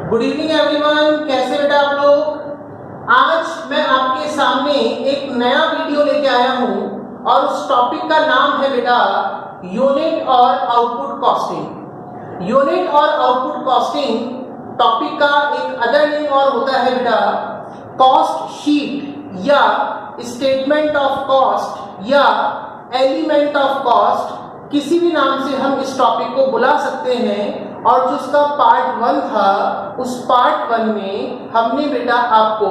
Good evening everyone, कैसे बेटा आप लोग। आज मैं आपके सामने एक नया वीडियो लेके आया हूं और उस टॉपिक का नाम है बेटा यूनिट और आउटपुट कॉस्टिंग। यूनिट और आउटपुट कॉस्टिंग टॉपिक का एक अदर नेम और होता है बेटा कॉस्ट शीट या स्टेटमेंट ऑफ कॉस्ट या एलिमेंट ऑफ कॉस्ट, किसी भी नाम से हम इस टॉपिक को बुला सकते हैं। और जो उसका पार्ट 1 था, उस पार्ट 1 में हमने बेटा आपको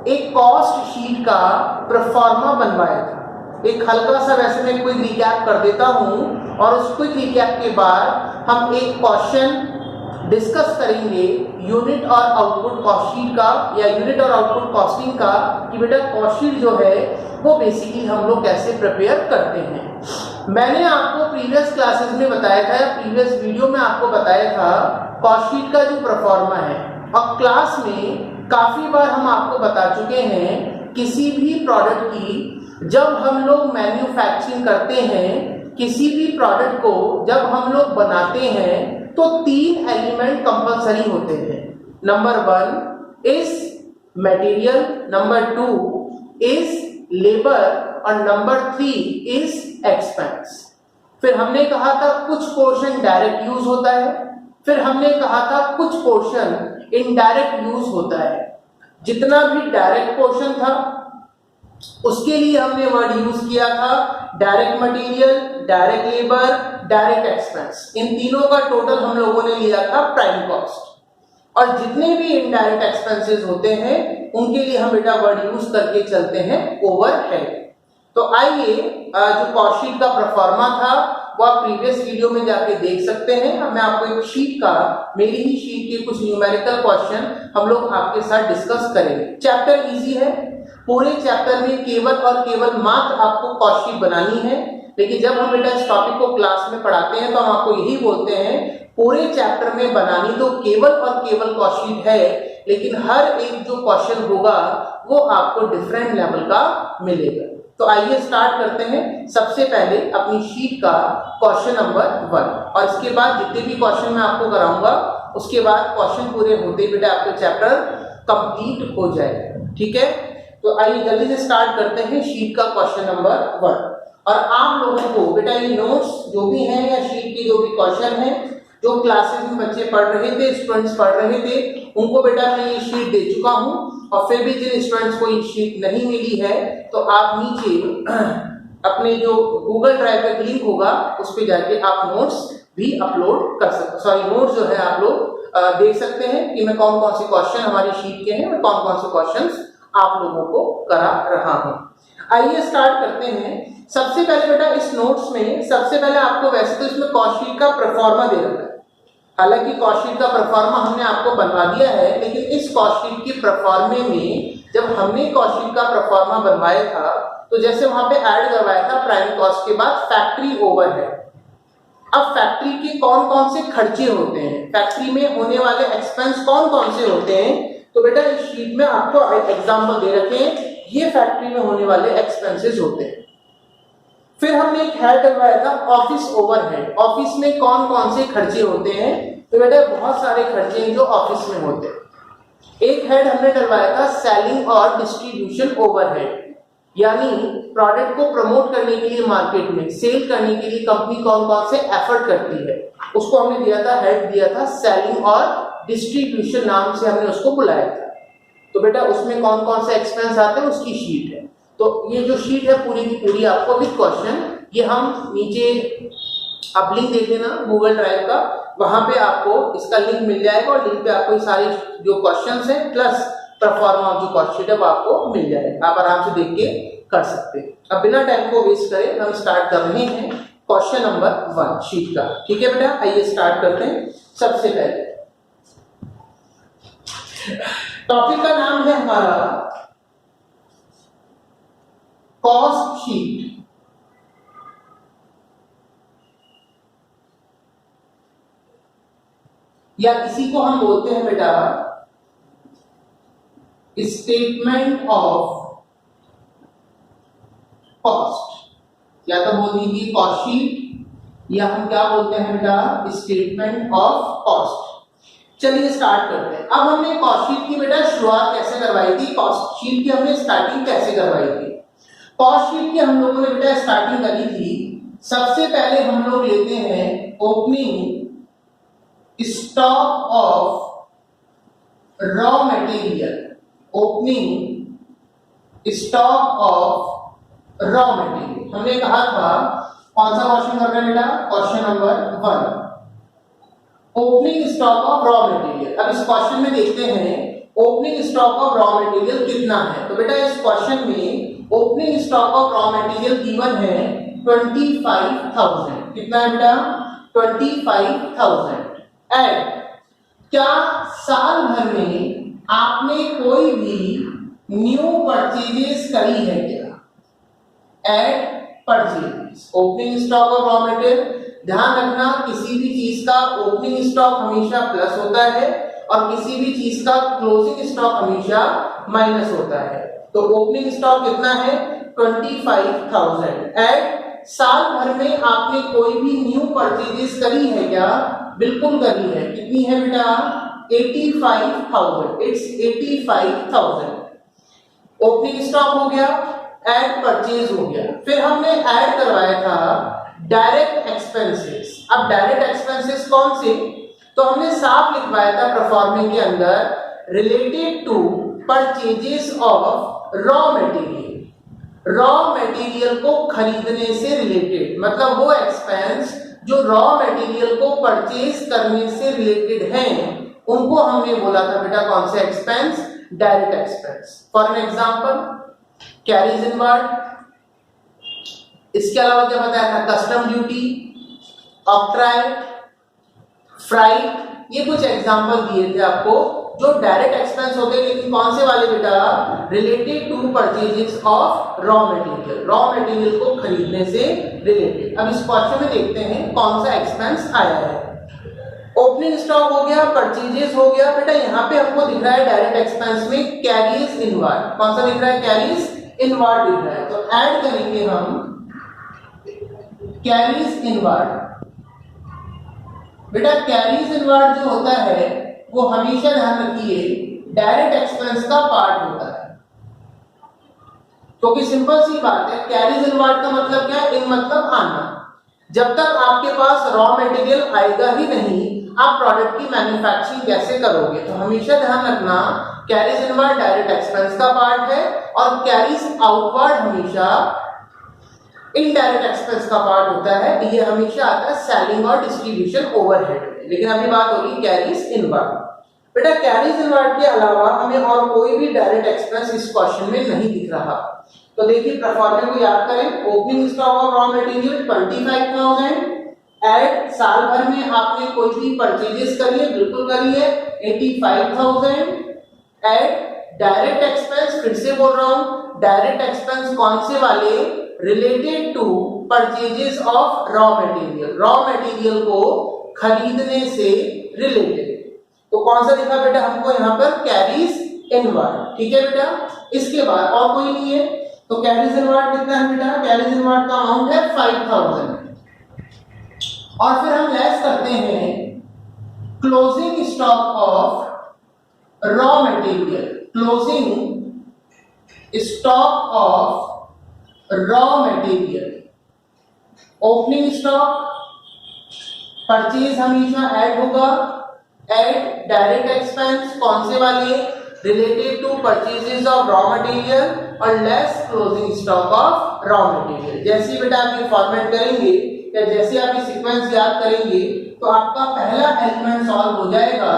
एक कॉस्ट शीट का प्रोफार्मा बनवाया था। एक हल्का सा वैसे मैं क्विक रिकैप कर देता हूं और उस क्विक रिकैप के बाद हम एक क्वेश्चन डिस्कस करेंगे यूनिट और आउटपुट कॉस्ट शीट का या यूनिट और आउटपुट कॉस्टिंग का, कि बेटा कॉस्ट शीट जो है वो बेसिकली हम लोग कैसे प्रिपेयर करते हैं। मैंने आपको प्रीवियस क्लासेस में बताया था या प्रीवियस वीडियो में आपको बताया था कॉस्ट शीट का जो परफॉर्मा है, और क्लास में काफी बार हम आपको बता चुके हैं किसी भी प्रोडक्ट की जब हम लोग मैन्युफैक्चरिंग करते हैं, किसी भी प्रोडक्ट को जब हम लोग बनाते हैं तो 3 एलिमेंट कंपलसरी होते हैं। Number 1 is material, number 2 is labour और नंबर 3 इज एक्सपेंस। फिर हमने कहा था कुछ पोर्शन डायरेक्ट यूज होता है, फिर हमने कहा था कुछ पोर्शन इनडायरेक्ट यूज होता है। जितना भी डायरेक्ट पोर्शन था उसके लिए हमने वर्ड यूज किया था direct material, direct labour, direct expense. इन तीनों का टोटल हम लोगों ने लिया था प्राइम कॉस्ट। और जितने भी इनडायरेक्ट एक्सपेंसेस होते हैं उनके लिए हम बेटा वर्ड यूज करके चलते हैं ओवरहेड। तो आइए जो कॉस्ट शीट का परफॉर्मा था वो आप प्रीवियस वीडियो में जाके देख सकते हैं। अब मैं आपको एक शीट का, मेरी ही शीट के कुछ न्यूमेरिकल क्वेश्चन हम लोग आपके साथ डिस्कस करेंगे। चैप्टर इजी है, पूरे चैप्टर में केवल और केवल मात्र आपको कॉस्ट शीट बनानी है। लेकिन जब हम बेटा इस टॉपिक को क्लास में पढ़ाते हैं तो हम आपको यही बोलते हैं पूरे चैप्टर में बनानी तो केवल और केवल कॉस्ट शीट है, लेकिन हर एक जो क्वेश्चन होगा वो आपको डिफरेंट लेवल का मिलेगा। तो आइए स्टार्ट करते हैं। सबसे पहले अपनी शीट का क्वेश्चन नंबर 1, और इसके बाद जितने भी क्वेश्चन मैं आपको कराऊंगा उसके बाद क्वेश्चन पूरे होते बेटा आपका चैप्टर कंप्लीट हो जाएगा। ठीक है, तो आइए जल्दी से स्टार्ट करते हैं शीट का क्वेश्चन नंबर 1। और आप लोगों को बेटा ये नोट्स जो भी हैं या शीट के जो भी क्वेश्चन हैं, जो क्लासेस में बच्चे पढ़ रहे थे, स्टूडेंट्स पढ़ रहे थे, उनको बेटा मैं ये शीट दे चुका हूं। और फिर भी जिन स्टूडेंट्स को ये शीट नहीं मिली है तो आप नीचे अपने जो गूगल ड्राइव पे लिंक होगा उस पे जाके आप नोट्स भी अपलोड कर सकते, नोट्स जो है आप लोग देख सकते हैं कि मैं कौन कौन से क्वेश्चन हमारी शीट के हैं और कौन कौन से क्वेश्चन आप लोगों को करा रहा हूं। आइए स्टार्ट करते हैं। सबसे पहले बेटा इस नोट्स में सबसे पहले आपको, वैसे तो इसमें कॉस्ट शीट का परफॉर्मा दे रखा है, हालांकि कॉस्ट शीट का परफॉर्मा हमने आपको बनवा दिया है, लेकिन इस कॉस्ट शीट के परफॉर्मे में जब हमने कॉस्ट शीट का परफॉर्मा बनवाया था तो जैसे वहां पे ऐड करवाया था प्राइम कॉस्ट के बाद फैक्ट्री ओवरहेड। अब फैक्ट्री के कौन कौन से खर्चे होते हैं, फैक्ट्री में होने वाले एक्सपेंस कौन कौन से होते हैं, तो बेटा इस शीट में आपको एग्जांपल दे रखे हैं, ये फैक्ट्री में होने वाले एक्सपेंसेस होते हैं। फिर हमने एक हेड डलवाया था ऑफिस ओवरहेड। ऑफिस में कौन कौन से खर्चे होते हैं, तो बेटा बहुत सारे खर्चे हैं जो ऑफिस में होते हैं। एक हेड हमने डलवाया था सेलिंग और डिस्ट्रीब्यूशन ओवरहेड, यानी प्रोडक्ट को प्रमोट करने के लिए मार्केट में सेल करने के लिए कंपनी कौन कौन से एफर्ट करती है, उसको हमने दिया था, हेड दिया था सेलिंग और डिस्ट्रीब्यूशन नाम से हमने उसको बुलाया था। तो बेटा उसमें कौन कौन से एक्सपेंस आते हैं उसकी शीट है। तो ये जो शीट है पूरी की पूरी आपको विद क्वेश्चन, ये हम नीचे आप लिंक देख लेना गूगल ड्राइव का, वहां पे आपको इसका लिंक मिल जाएगा और लिंक पे आपको ये सारी जो क्वेश्चंस हैं प्लस परफॉर्मा ऑफ जो क्वेश्चन शीट है वो आपको मिल जाएगा, आप आराम से देख के कर सकते हैं। अब बिना टाइम को वेस्ट करे हम स्टार्ट कर रहे हैं क्वेश्चन नंबर 1 शीट का। ठीक है बेटा, आइए स्टार्ट करते हैं। सबसे पहले टॉपिक का नाम है हमारा कॉस्ट शीट। या इसी को हम बोलते हैं बेटा स्टेटमेंट ऑफ कॉस्ट, या तो बोल दीजिए कॉस्ट शीट, या हम क्या बोलते हैं बेटा स्टेटमेंट ऑफ कॉस्ट। चलिए स्टार्ट करते हैं। अब हमने कॉस्ट शीट की बेटा शुरुआत कैसे करवाई थी, कॉस्ट शीट की हमने स्टार्टिंग कैसे करवाई थी। कॉस्ट शीट की हम लोगों ने बेटा स्टार्टिंग करी थी, सबसे पहले हम लोग लेते हैं opening stock of raw material, opening stock of raw material. हमने कहा था कौन सा क्वेश्चन कर रहे हैं बेटा, question number 1, opening stock of raw material. अब इस क्वेश्चन में देखते हैं opening stock of raw material कितना है। तो बेटा इस क्वेश्चन में opening stock of raw material given है 25,000। कितना है बेटा, 25,000। एंड क्या साल भर में आपने कोई भी न्यू परचेजेस करी है क्या, add purchases, opening stock of raw material. ध्यान रखना किसी भी चीज का ओपनिंग स्टॉक हमेशा प्लस होता है और किसी भी चीज का क्लोजिंग स्टॉक हमेशा माइनस होता है। तो ओपनिंग स्टॉक कितना है 25,000। एंड साल भर में आपने कोई भी न्यू परचेजेस करी है क्या, बिल्कुल करी है। कितनी है बेटा 85,000, इट्स 85,000। ओपनिंग स्टॉक हो गया, ऐड परचेज हो गया। फिर हमने ऐड करवाया था डायरेक्ट एक्सपेंसेस। अब डायरेक्ट एक्सपेंसेस कौन से, तो हमने साफ लिखवाया था परफॉर्मिंग के अंदर related to purchases of raw material. Raw material को खरीदने से रिलेटेड, मतलब वो एक्सपेंस जो रॉ मटेरियल को परचेज करने से रिलेटेड हैं, उनको हमने बोला था बेटा कौन से expense, direct expense. For an example carries inward, इसके अलावा क्या बताया था, कस्टम ड्यूटी, ऑक्ट्राई, फ्राइट, ये कुछ एग्जांपल दिए थे आपको जो डायरेक्ट एक्सपेंस हो गए, लेकिन कौन से वाले बेटा, related to purchases of raw material, raw material को खरीदने से रिलेटेड। अब इस क्वेश्चन में देखते हैं कौन सा एक्सपेंस आया है। ओपनिंग स्टॉक हो गया, परचेजेस हो गया। बेटा यहाँ पे हमको दिख रहा है डायरेक्ट एक्सपेंस में कैरीज इनवर्ड, कौन सा दिख रहा है, कैरीज इनवर्ड दिख रहा है। तो ऐड करेंगे हम कैरीज इनवर्ड। बेटा कैरीज इनवर्ड जो होता है वो हमेशा ध्यान रखिए डायरेक्ट एक्सपेंस का पार्ट होता है, क्योंकि सिंपल सी बात है, कैरीज इनवर्ड का मतलब क्या है, इन मतलब आना। जब तक आपके पास रॉ मटेरियल आएगा ही नहीं, आप प्रोडक्ट की मैन्युफैक्चरिंग कैसे करोगे। तो हमेशा ध्यान रखना कैरीज इनवर्ड डायरेक्ट एक्सपेंस का पार्ट है और कैरीज आउटवर्ड हमेशा इनडायरेक्ट एक्सपेंस का पार्ट होता है। ये हमेशा आता है सेलिंग और डिस्ट्रीब्यूशन ओवरहेड में। लेकिन अभी बात होगी कैरीज इनवर्ड। बेटा कैरीज इनवर्ड के अलावा हमें और कोई भी डायरेक्ट एक्सपेंस इस क्वेश्चन में नहीं दिख रहा। तो देखिए परफॉर्मेंस को याद करें, opening stock of raw material 25,000, add साल भर में आपने कोई भी परचेजेस करी है, बिल्कुल करी है 85,000। एड डायरेक्ट एक्सपेंस, फिर से बोल रहा हूं डायरेक्ट एक्सपेंस कौन से वाले, related to purchases of raw material, raw material को खरीदने से रिलेटेड। तो कौन सा दिखा बेटा हमको यहाँ पर, कैरीज इनवर्ड। ठीक है बेटा, इसके बाद और कोई नहीं है। तो कैरीज इनवर्ड कितना है बेटा, कैरीज इनवर्ड का अमाउंट है 5,000। और फिर हम लेस करते हैं closing stock of raw material, closing stock of raw material. Opening stock, purchase हमेशा ऐड होगा, ऐड डायरेक्ट एक्सपेंस कौन से वाले, related to purchases of raw material, और less closing stock of raw material. जैसे बेटा आप ये फॉर्मेट करेंगे या जैसे आप ये सीक्वेंस याद करेंगे तो आपका पहला एलिमेंट सॉल्व हो जाएगा,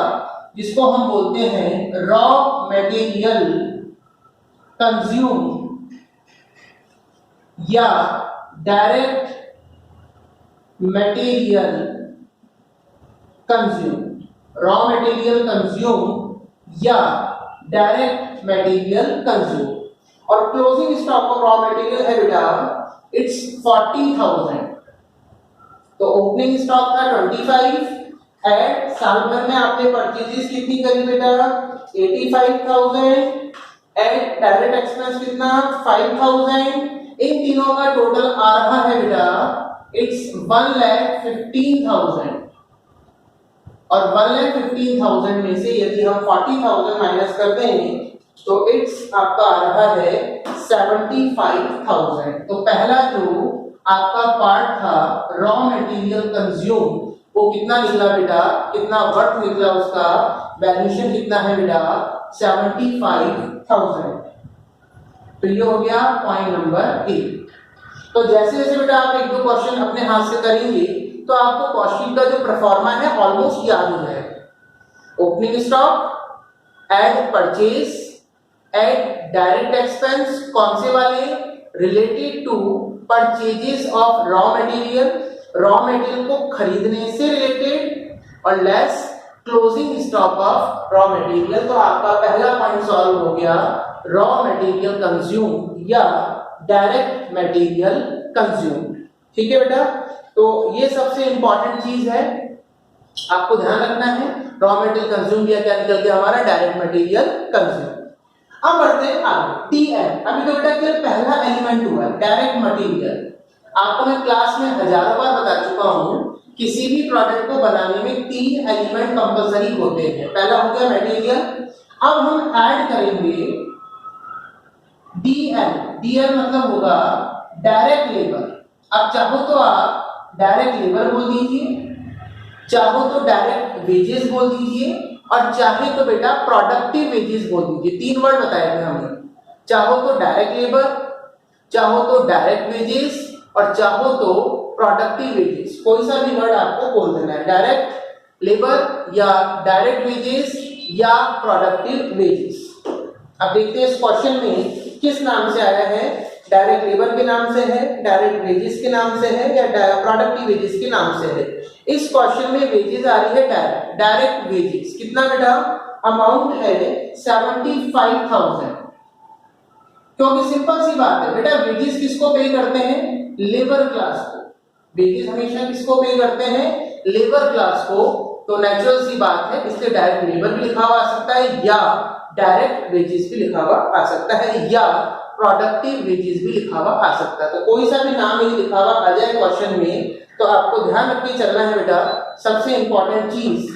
जिसको हम बोलते हैं रॉ मटेरियल कंज्यूम या direct material consume, raw material consume या डायरेक्ट मटेरियल कंज्यूम। और closing stock of raw material है बेटा इट्स 40,000। तो ओपनिंग स्टॉक था 25, एड साल भर में आपने परचेजेस कितनी करी बेटा 85,000, एड डायरेक्ट एक्सपेंस कितना 5,000। इन तीनों का टोटल आ रहा है बेटा इट्स 1,15,000। और 1,15,000 में से यदि हम 40,000 माइनस कर देंगे तो इट्स आपका आ रहा है 75,000। तो पहला जो आपका पार्ट था रॉ मटेरियल कंज्यूम वो कितना निकला बेटा, कितना वर्थ निकला, उसका वैल्यूएशन कितना है बेटा 75,000। तो ये हो गया पॉइंट नंबर ए। तो जैसे जैसे बेटा आप एक दो क्वेश्चन अपने हाथ से करेंगे तो आपको कॉस्टिंग का जो परफॉर्मा है ऑलमोस्ट याद हो जाएगा। Opening stock, add purchase, add direct expense, कौन से वाले, related to purchases of raw material, raw material को खरीदने से रिलेटेड, और less closing stock of raw material. तो आपका पहला पॉइंट सॉल्व हो गया, रॉ मटेरियल कंज्यूम या डायरेक्ट मटेरियल कंज्यूम। ठीक है बेटा, तो ये सबसे इंपॉर्टेंट चीज है, आपको ध्यान रखना है। रॉ मटेरियल कंज्यूम किया, क्या निकल गया हमारा डायरेक्ट मटेरियल कंज्यूम। अब बढ़ते हैं आगे, डीएम। अभी तो बेटा केवल पहला एलिमेंट हुआ डायरेक्ट मटेरियल। आपको मैं क्लास में हजारों बार बता चुका हूं, किसी भी प्रोडक्ट को बनाने में 3 एलिमेंट कंपलसरी होते हैं। पहला हो गया मटेरियल, अब हम ऐड करेंगे डीएल। डीएल मतलब होगा डायरेक्ट लेबर। अब चाहो तो आप डायरेक्ट लेबर बोल दीजिए, चाहो तो डायरेक्ट वेजेस बोल दीजिए, और चाहे तो बेटा प्रोडक्टिव वेजेस बोल दीजिए। 3 वर्ड बताए थे हमने, चाहो तो डायरेक्ट लेबर, चाहो तो डायरेक्ट वेजेस, और चाहो तो प्रोडक्टिव वेजेस। कोई सा भी वर्ड आपको बोल देना है, डायरेक्ट लेबर या डायरेक्ट वेजेस या प्रोडक्टिव वेजेस। अब देखते हैं इस क्वेश्चन में किस नाम से आया है, डायरेक्ट लेबर के नाम से है, डायरेक्ट वेजेस के नाम से है, या प्रोडक्टिव वेजेस के नाम से है। इस क्वेश्चन में वेजेस आ रही है डायरेक्ट, डायरेक्ट वेजेस कितना बेटा, अमाउंट है 75,000। क्योंकि सिंपल सी बात है बेटा, वेजेस किसको पे करते हैं, लेबर क्लास को। वेजेस हमेशा किसको पे करते हैं, लेबर क्लास को। तो नेचुरल सी बात है, इसलिए डायरेक्ट लेबर भी लिखा हुआ आ सकता है, या डायरेक्ट वेजेस भी लिखा हुआ आ सकता है, या प्रोडक्टिव वेजेस भी लिखा हुआ आ सकता है। तो कोई सा भी नाम यदि लिखा हुआ आ जाए क्वेश्चन में, तो आपको ध्यान रख के चलना है बेटा। सबसे इंपॉर्टेंट चीज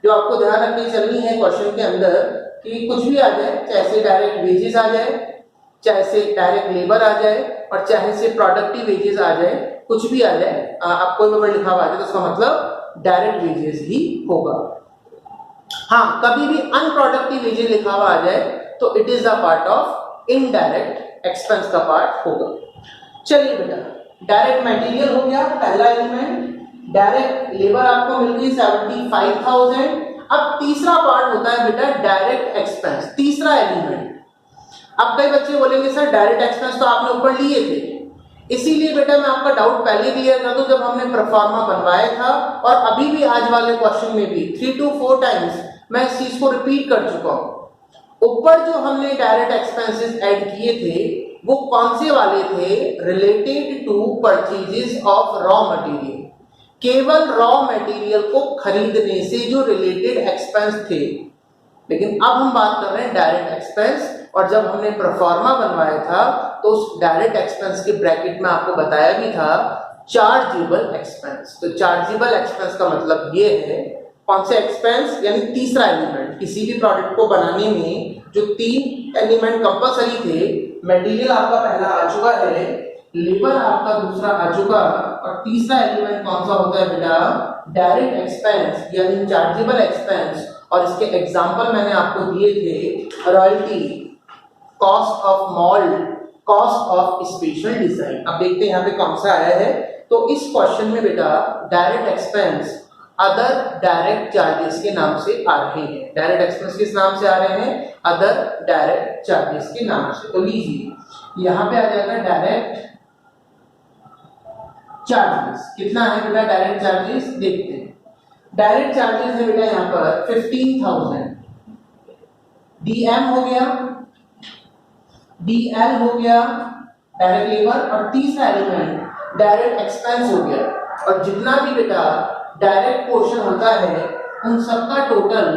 जो आपको ध्यान रख के चलनी है क्वेश्चन के अंदर, कि कुछ भी आ जाए, चाहे से डायरेक्ट वेजेस आ जाए, चाहे से डायरेक्ट लेबर आ जाए, और चाहे से प्रोडक्टिव वेजेस आ जाए, कुछ भी आ जाए, आप कोई वर्ड लिखा हुआ आ जाए तो उसका मतलब डायरेक्ट वेजेस ही होगा। हाँ, कभी भी अनप्रोडक्टिव वेजेस लिखा हुआ आ जाए तो it is the part of indirect expense का पार्ट होगा। चलिए बेटा, डायरेक्ट मटेरियल हो गया पहला एलिमेंट, डायरेक्ट लेबर आपको मिल गई 75,000। अब तीसरा पार्ट होता है बेटा डायरेक्ट एक्सपेंस, तीसरा एलिमेंट। अब कई बच्चे बोलेंगे सर डायरेक्ट एक्सपेंस तो आपने ऊपर लिए थे, इसीलिए बेटा मैं आपका डाउट पहले क्लियर कर दूं, जब हमने परफॉर्मा बनवाया था और अभी भी आज वाले क्वेश्चन में भी 3 to 4 टाइम्स मैं इस चीज को रिपीट कर चुका हूं। ऊपर जो हमने डायरेक्ट एक्सपेंसेस ऐड किए थे वो कौन से वाले थे, related to purchases of raw material. केवल रॉ मटेरियल को खरीदने से जो रिलेटेड एक्सपेंस थे। लेकिन अब हम बात कर रहे हैं डायरेक्ट एक्सपेंस, और जब हमने प्रोफार्मा बनवाया था तो उस डायरेक्ट एक्सपेंस के ब्रैकेट में आपको बताया भी था चार्जेबल एक्सपेंस। तो चार्जेबल एक्सपेंस का मतलब ये है, कौन से एक्सपेंस, यानी तीसरा एलिमेंट। किसी भी प्रोडक्ट को बनाने में जो 3 एलिमेंट कंपलसरी थे, मटेरियल आपका पहला आ चुका है, लेबर आपका दूसरा आ चुका, और तीसरा एलिमेंट कौन सा होता है बेटा, डायरेक्ट एक्सपेंस यानी चार्जेबल एक्सपेंस। और इसके एग्जांपल मैंने आपको दिए थे, royalty, cost of mould, cost of special design. अब देखते हैं यहाँ पे कौन सा आया है। तो इस क्वेश्चन में बेटा direct expense other direct charges के नाम से आ रहे हैं। डायरेक्ट एक्सपेंस किस नाम से आ रहे हैं, अदर डायरेक्ट चार्जेस के नाम से। तो लीजिए यहाँ पे आ जाएगा डायरेक्ट चार्जेस। कितना है बेटा डायरेक्ट चार्जेस, देखते हैं। डायरेक्ट चार्जेस है बेटा यहाँ पर 15,000। डीएम हो गया, डीएल हो गया डायरेक्ट लेबर, और तीसरा एलिमेंट डायरेक्ट एक्सपेंस हो गया। और जितना भी बेटा डायरेक्ट पोर्शन होता है उन सबका टोटल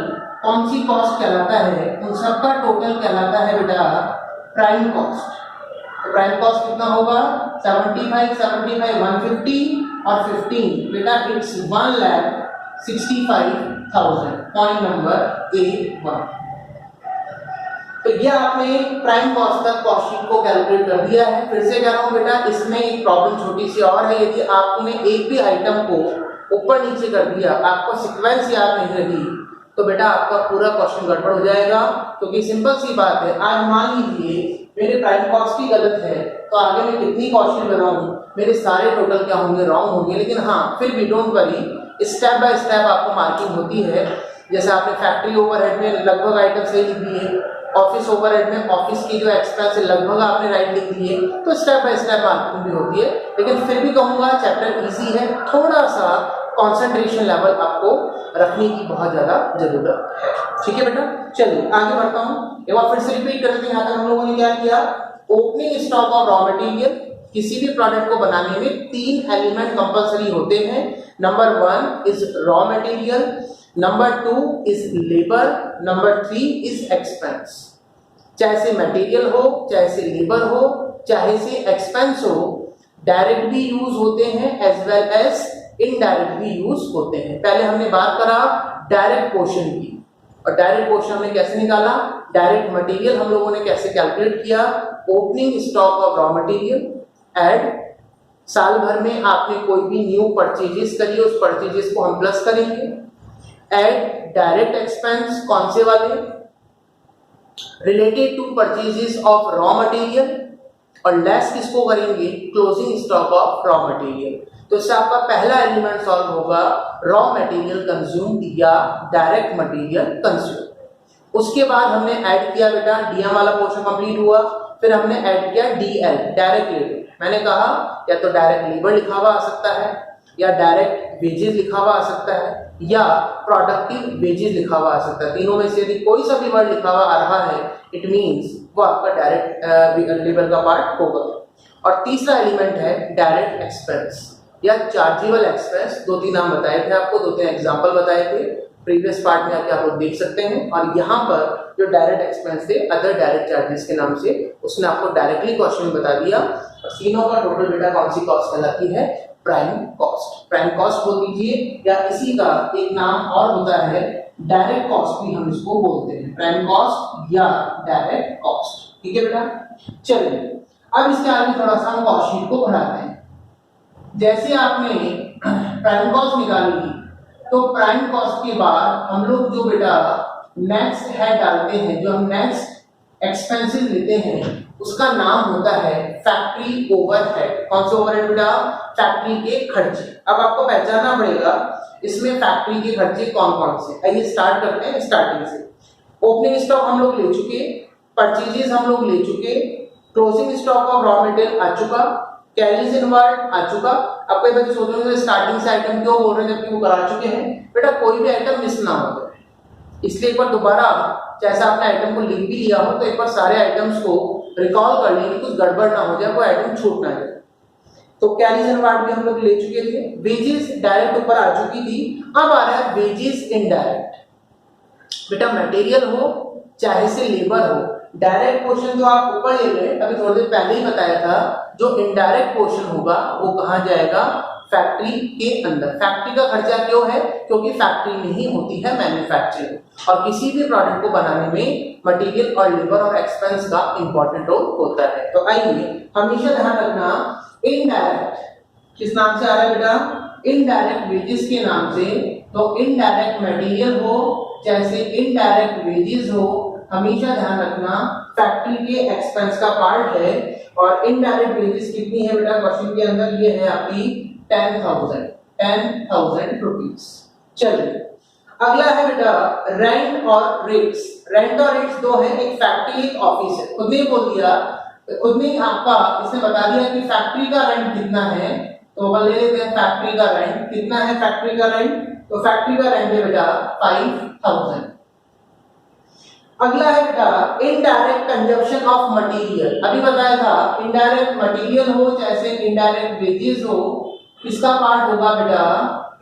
कौन सी कॉस्ट कहलाता है, उन सबका टोटल कहलाता है बेटा प्राइम कॉस्ट। तो प्राइम कॉस्ट कितना होगा, 75, 150 और 15 बेटा, इट्स 1,65,000 10,000, पॉइंट नंबर A1। तो ये आपने प्राइम कॉस्ट तक कॉस्ट शीट को कैलकुलेट कर दिया है। फिर से कह रहा हूं बेटा, इसमें एक प्रॉब्लम छोटी सी और है, यदि आपने एक भी आइटम को ऊपर नीचे कर दिया, आपको सीक्वेंस याद नहीं रही, तो बेटा आपका पूरा क्वेश्चन गड़बड़ हो जाएगा। क्योंकि सिंपल सी बात है, आज मान लीजिए मेरे प्राइम कॉस्ट ही गलत है, तो आगे मैं कितनी कॉस्ट शीट बनाऊं, मेरे सारे टोटल क्या होंगे, रॉन्ग होंगे। लेकिन हाँ, फिर भी don't worry, step by step आपको मार्किंग होती है। जैसे आपने फैक्ट्री ओवरहेड में लगभग आइटम सही लिख दिए, ऑफिस ओवरहेड में ऑफिस की जो एक्सपेंस है लगभग आपने राइट लिख दिए, तो स्टेप बाय स्टेप मार्किंग भी होती है। लेकिन फिर भी कहूंगा चैप्टर इजी है, थोड़ा सा कंसंट्रेशन लेवल आपको रखने की बहुत ज्यादा जरूरत है। ठीक है बेटा, चलिए आगे बढ़ता हूँ। एक बार फिर से रिपीट करते हैं, यहाँ तक हम लोगों ने क्या किया, opening stock of raw material. किसी भी प्रोडक्ट को बनाने में 3 एलिमेंट कंपलसरी होते हैं। Number 1 is raw material, number 2 is labour, number 3 is expense. चाहे से मटेरियल हो, चाहे से लेबर हो, चाहे से एक्सपेंस हो, डायरेक्ट भी यूज होते हैं एज वेल एज इनडायरेक्ट भी यूज होते हैं। पहले हमने बात करा डायरेक्ट पोर्शन की, और डायरेक्ट पोर्शन हमने कैसे निकाला, डायरेक्ट मटेरियल हम लोगों ने कैसे कैलकुलेट किया, opening stock of raw material add साल भर में आपने कोई भी न्यू परचेजेस करी, उस परचेजेस को हम प्लस करेंगे। एड डायरेक्ट एक्सपेंस, कौन से वाले, related to purchases of raw material, और लेस किसको करेंगे, closing stock of raw material. तो इससे आपका पहला एलिमेंट सॉल्व होगा रॉ मटेरियल कंज्यूम्ड या डायरेक्ट मटेरियल कंज्यूम्ड। उसके बाद हमने ऐड किया बेटा, डीएम वाला पोर्शन कंप्लीट हुआ, फिर हमने ऐड किया डीएल, डायरेक्ट लेबर। मैंने कहा या तो डायरेक्ट लेबर लिखा हुआ आ सकता है, या डायरेक्ट वेजेस लिखा हुआ आ सकता है, या प्रोडक्टिव वेजेस लिखा हुआ आ सकता है। तीनों में से यदि कोई सा भी वर्ड लिखा हुआ आ रहा है, इट मींस वो आपका डायरेक्ट लेबर का पार्ट होगा। और तीसरा एलिमेंट है डायरेक्ट एक्सपेंस या चार्जेबल एक्सपेंस। 2-3 नाम बताए थे आपको, 2-3 एग्जांपल बताए थे प्रीवियस पार्ट में, आके आप लोग देख सकते हैं। और यहाँ पर जो डायरेक्ट एक्सपेंस थे अदर डायरेक्ट चार्जेस के नाम से, उसने आपको डायरेक्टली क्वेश्चन बता दिया। और तीनों का टोटल बेटा कौन सी कॉस्ट कहलाती है, प्राइम कॉस्ट। प्राइम कॉस्ट बोल दीजिए, या इसी का एक नाम और होता है डायरेक्ट कॉस्ट भी हम इसको बोलते हैं, प्राइम कॉस्ट या डायरेक्ट कॉस्ट। ठीक है बेटा, चलिए अब इसके आगे थोड़ा सा हम कॉस्ट शीट को बढ़ाते हैं। जैसे आपने प्राइम कॉस्ट निकाली, तो प्राइम कॉस्ट के बाद हम लोग जो बेटा नेक्स्ट हेड डालते हैं, जो हम नेक्स्ट एक्सपेंसेस लेते हैं, उसका नाम होता है फैक्ट्री ओवरहेड। कौन से ओवरहेड बेटा, फैक्ट्री के खर्चे। अब आपको पहचानना पड़ेगा इसमें फैक्ट्री के खर्चे कौन कौन से। आइए स्टार्ट करते हैं स्टार्टिंग से। ओपनिंग स्टॉक हम लोग ले चुके, परचेजेस हम लोग ले चुके, closing stock of raw material आ चुका, कैरीज इनवर्ड आ चुका। अब कई बच्चे सोच रहे हैं स्टार्टिंग से आइटम क्यों बोल रहे हैं जबकि वो करा चुके हैं। बेटा कोई भी आइटम मिस ना हो जाए, इसलिए एक बार दोबारा जैसा आपने आइटम को लिख भी लिया हो, तो एक बार सारे आइटम्स को रिकॉल कर लें, कुछ गड़बड़ ना हो जाए, कोई आइटम छूट ना जाए। तो कैरीज इनवर्ड भी हम लोग ले चुके थे, वेजेस डायरेक्ट ऊपर आ चुकी थी। अब आ रहा है वेजेस इनडायरेक्ट। बेटा मटेरियल हो चाहे से लेबर हो, डायरेक्ट पोर्शन जो आप ऊपर ले गए, अभी थोड़ी देर पहले ही बताया था, जो इनडायरेक्ट पोर्शन होगा वो कहाँ जाएगा, फैक्ट्री के अंदर। फैक्ट्री का खर्चा क्यों है, क्योंकि फैक्ट्री में ही होती है मैन्युफैक्चरिंग, और किसी भी प्रोडक्ट को बनाने में मटेरियल और लेबर और एक्सपेंस का इंपॉर्टेंट रोल होता है। तो आइए हमेशा ध्यान रखना, इनडायरेक्ट किस नाम से आ रहा है बेटा, इनडायरेक्ट वेजेस के नाम से। तो इनडायरेक्ट मटेरियल हो जैसे इनडायरेक्ट वेजेस हो, हमेशा ध्यान रखना फैक्ट्री के एक्सपेंस का पार्ट है। और इनडायरेक्ट वेजेस कितनी है बेटा क्वेश्चन के अंदर, ये है आपकी 10,000 रुपीज। चलिए अगला है बेटा रेंट और रेट्स। रेंट और रेट्स दो है, एक फैक्ट्री एक ऑफिस है। खुद ने बोल दिया, खुद ने आपका इसने बता दिया कि फैक्ट्री का रेंट कितना है। तो ले लेते हैं फैक्ट्री का रेंट कितना है। फैक्ट्री का रेंट, तो फैक्ट्री का रेंट है बेटा 5,000। अगला है बेटा इनडायरेक्ट कंजप्शन ऑफ मटेरियल। अभी बताया था इनडायरेक्ट मटेरियल हो जैसे इनडायरेक्ट वेजेस हो, किसका पार्ट होगा बेटा,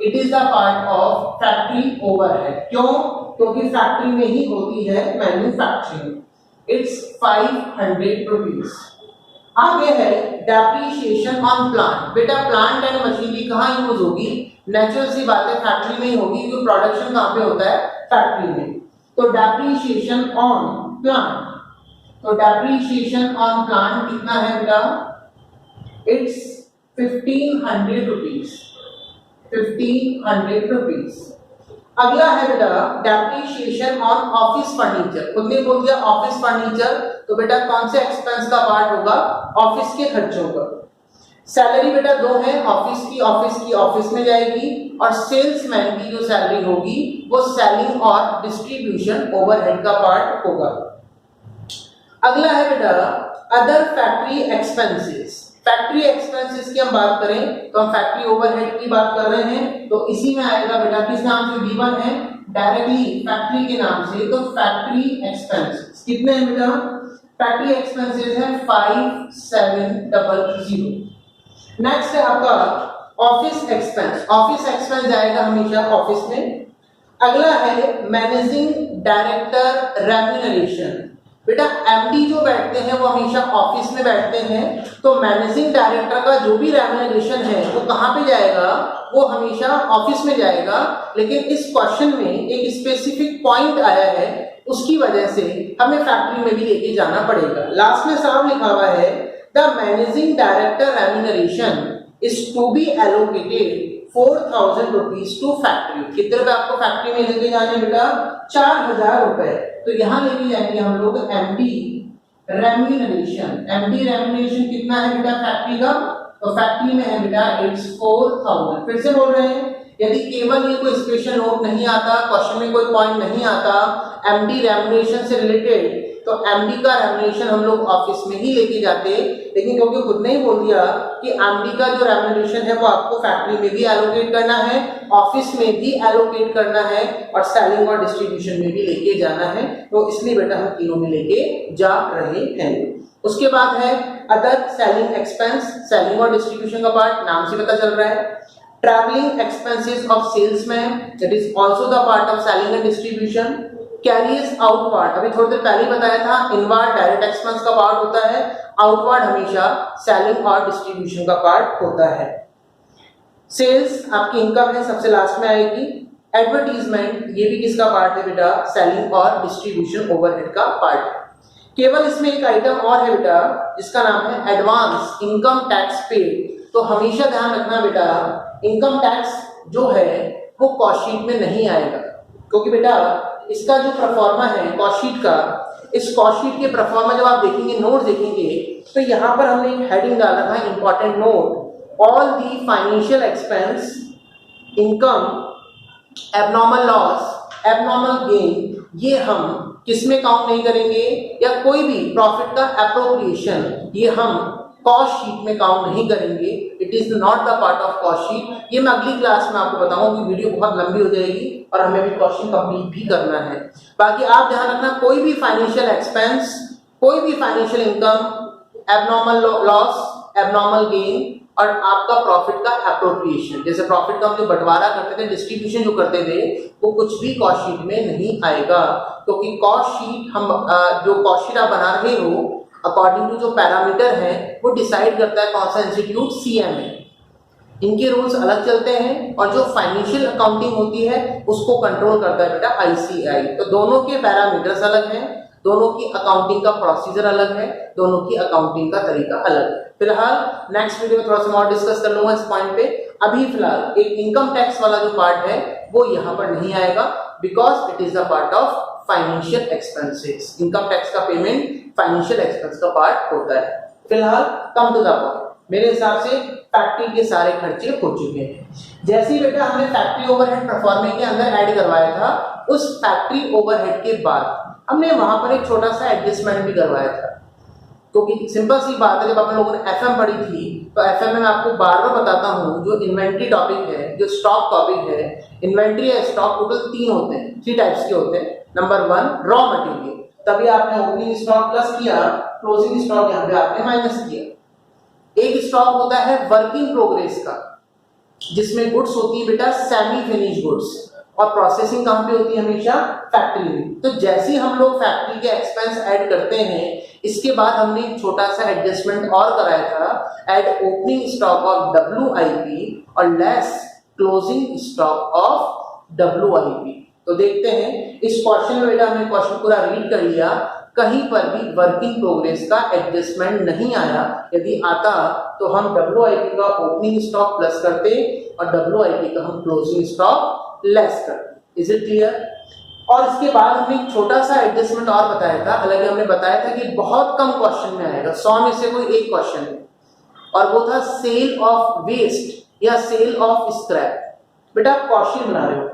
it is the part of factory overhead. क्यों, क्योंकि फैक्ट्री में ही होती है मैन्युफैक्चरिंग। It's 500 rupees. आगे है डेप्रिसिएशन ऑन प्लांट। बेटा प्लांट एंड मशीनरी कहाँ यूज होगी? नेचुरल सी बात है फैक्ट्री में ही होगी, क्योंकि प्रोडक्शन कहाँ पे होता है? फैक्ट्री में। तो डेप्रिसिएशन ऑन प्लांट, तो डेप्रिसिएशन ऑन प्लांट कितना है बेटा? It's 1500 rupees, 1500 rupees. अगला है बेटा डेप्रिसिएशन ऑन ऑफिस फर्नीचर। खुद ने बोल दिया ऑफिस फर्नीचर, तो बेटा कौन से एक्सपेंस का पार्ट होगा? ऑफिस के खर्चों का। सैलरी बेटा दो है, ऑफिस की ऑफिस में जाएगी, और सेल्समैन की जो सैलरी होगी वो सेलिंग और डिस्ट्रीब्यूशन ओवरहेड का पार्ट होगा। अगला है बेटा other factory expenses. Factory expenses की हम बात करें तो हम फैक्ट्री ओवरहेड की बात कर रहे हैं, तो इसी में आएगा बेटा किस नाम से? गिवन है डायरेक्टली फैक्ट्री के नाम से, तो फैक्ट्री एक्सपेंसेस कितने हैं बेटा? फैक्ट्री एक्सपेंसेस है 5700। नेक्स्ट है आपका ऑफिस एक्सपेंस। ऑफिस एक्सपेंस जाएगा हमेशा ऑफिस में। अगला है मैनेजिंग डायरेक्टर रेम्यूनरेशन। बेटा एमडी जो बैठते हैं वो हमेशा ऑफिस में बैठते हैं, तो मैनेजिंग डायरेक्टर का जो भी रेम्यूनरेशन है वो कहाँ पे जाएगा? वो हमेशा ऑफिस में जाएगा। लेकिन इस क्वेश्चन में एक स्पेसिफिक पॉइंट आया है, उसकी वजह से हमें फैक्ट्री में भी लेके जाना पड़ेगा। लास्ट में साफ लिखा हुआ है the managing director remuneration is to be allocated 4000 rupees to factory. कितने रुपए आपको फैक्ट्री में लेके जाने बेटा? 4000 रुपए। तो यहाँ लेके जाएंगे हम लोग एमडी रेम्यूनरेशन। एमडी रेम्यूनरेशन कितना है बेटा फैक्ट्री का? तो फैक्ट्री में है बेटा इट्स 4000। फिर से बोल रहे हैं, यदि केवल ये कोई स्पेशल नोट नहीं आता, क्वेश्चन में कोई पॉइंट नहीं आता एमडी रेम्यूनरेशन से रिलेटेड, तो एमडी का रेम्यूनरेशन हम लोग ऑफिस में ही लेके जाते। लेकिन क्योंकि खुद ने ही बोल दिया कि एमडी का जो रेम्यूनरेशन है वो आपको फैक्ट्री में भी एलोकेट करना है, ऑफिस में भी एलोकेट करना है, और सेलिंग और डिस्ट्रीब्यूशन में भी लेके जाना है, तो इसलिए बेटा हम तीनों में लेके जा रहे हैं। उसके बाद है अदर सेलिंग एक्सपेंस। सेलिंग और डिस्ट्रीब्यूशन का पार्ट नाम से पता चल रहा है। Travelling expenses of salesman, that is also the part of selling and distribution. Carriers outward, अभी थोड़ी देर पहले बताया था, इनवार्ड डायरेक्ट एक्सपेंस का पार्ट होता है, आउटवार्ड हमेशा सेलिंग और डिस्ट्रीब्यूशन का पार्ट होता है। सेल्स आपकी इनकम है, सबसे लास्ट में आएगी। एडवर्टीजमेंट ये भी किसका पार्ट है बेटा? सेलिंग और डिस्ट्रीब्यूशन ओवरहेड का पार्ट। केवल इसमें एक आइटम और है बेटा जिसका नाम है एडवांस इनकम टैक्स पेड। तो हमेशा ध्यान रखना बेटा इनकम टैक्स जो है वो कॉस्ट शीट में नहीं आएगा, क्योंकि बेटा इसका जो परफॉर्मा है कॉस्ट शीट का, इस कॉस्ट शीट के परफॉर्मा जब आप देखेंगे, नोट देखेंगे, तो यहाँ पर हमने एक हेडिंग डाल रखा है important note, all the financial expense, income, abnormal loss, abnormal gain, ये हम किसमें काउंट नहीं करेंगे, या कोई भी प्रॉफिट का एप्रोप्रिएशन ये हम कॉस्ट शीट में काउंट नहीं करेंगे। It is not the part of cost sheet. ये मैं अगली क्लास में आपको बताऊंगा, कि वीडियो बहुत लंबी हो जाएगी और हमें भी क्वेश्चन कंप्लीट भी करना है। बाकी आप ध्यान रखना, कोई भी फाइनेंशियल एक्सपेंस, कोई भी financial income, abnormal loss, abnormal gain, और आपका प्रॉफिट का एप्रोप्रिएशन, जैसे प्रॉफिट का हम जो बंटवारा करते थे, डिस्ट्रीब्यूशन जो करते थे, वो कुछ भी कॉस्ट शीट में नहीं आएगा। क्योंकि कॉस्ट शीट हम जो कॉस्ट शीट आप बना रहे हो अकॉर्डिंग टू जो पैरामीटर है वो डिसाइड करता है कौन सा इंस्टीट्यूट? सीएमए। इनके रूल्स अलग चलते हैं, और जो फाइनेंशियल अकाउंटिंग होती है उसको कंट्रोल करता है बेटा आईसीआई। तो दोनों के पैरामीटर्स अलग हैं, दोनों की अकाउंटिंग का प्रोसीजर अलग है, दोनों की अकाउंटिंग का तरीका अलग है। फिलहाल नेक्स्ट वीडियो में थोड़ा सा और डिस्कस कर लूंगा इस पॉइंट पे। अभी फिलहाल एक इनकम टैक्स वाला जो पार्ट है वो यहाँ पर नहीं आएगा, because it is the part of financial expenses. Income tax का पेमेंट फाइनेंशियल एक्सपेंस का पार्ट होता है। फिलहाल कम टू द पॉइंट, मेरे हिसाब से फैक्ट्री के सारे खर्चे हो चुके हैं। जैसे ही बेटा हमने फैक्ट्री ओवरहेड परफॉर्मे के अंदर ऐड करवाया था, उस फैक्ट्री ओवरहेड के बाद हमने वहां पर एक छोटा सा एडजस्टमेंट भी करवाया था। क्योंकि सिंपल सी बात है, जब आप लोगों ने एफएम पढ़ी थी तो एफएम में मैं आपको बार बार बताता हूँ, जो इन्वेंट्री टॉपिक है, जो स्टॉक टॉपिक है, इन्वेंट्री या स्टॉक टोटल 3 होते हैं, 3 टाइप्स के होते हैं। नंबर 1 रॉ मटेरियल, तभी आपने ओपनिंग स्टॉक प्लस किया, क्लोजिंग स्टॉक यहाँ पे आपने माइनस किया। एक स्टॉक होता है वर्क इन प्रोग्रेस का, जिसमें गुड्स होती है बेटा सेमी फिनिश गुड्स, और प्रोसेसिंग कहाँ पे होती है? हमेशा फैक्ट्री में। तो जैसे ही हम लोग फैक्ट्री के एक्सपेंस ऐड करते हैं, इसके बाद हमने एक छोटा सा एडजस्टमेंट और कराया था, add opening stock of WIP और less closing stock of WIP। तो देखते हैं इस क्वेश्चन में, बेटा हमने क्वेश्चन पूरा रीड कर लिया, कहीं पर भी वर्किंग प्रोग्रेस का एडजस्टमेंट नहीं आया। यदि आता तो हम WIP का ओपनिंग स्टॉक प्लस करते और WIP का हम क्लोजिंग स्टॉक लेस करते। Is it clear? और इसके बाद हमने एक छोटा सा एडजस्टमेंट और बताया था, हालांकि हमने बताया था कि बहुत कम क्वेश्चन में आएगा, 100 में से कोई एक क्वेश्चन है, और वो था सेल ऑफ वेस्ट या सेल ऑफ स्क्रैप। बेटा आप क्वेश्चन बना रहे हो,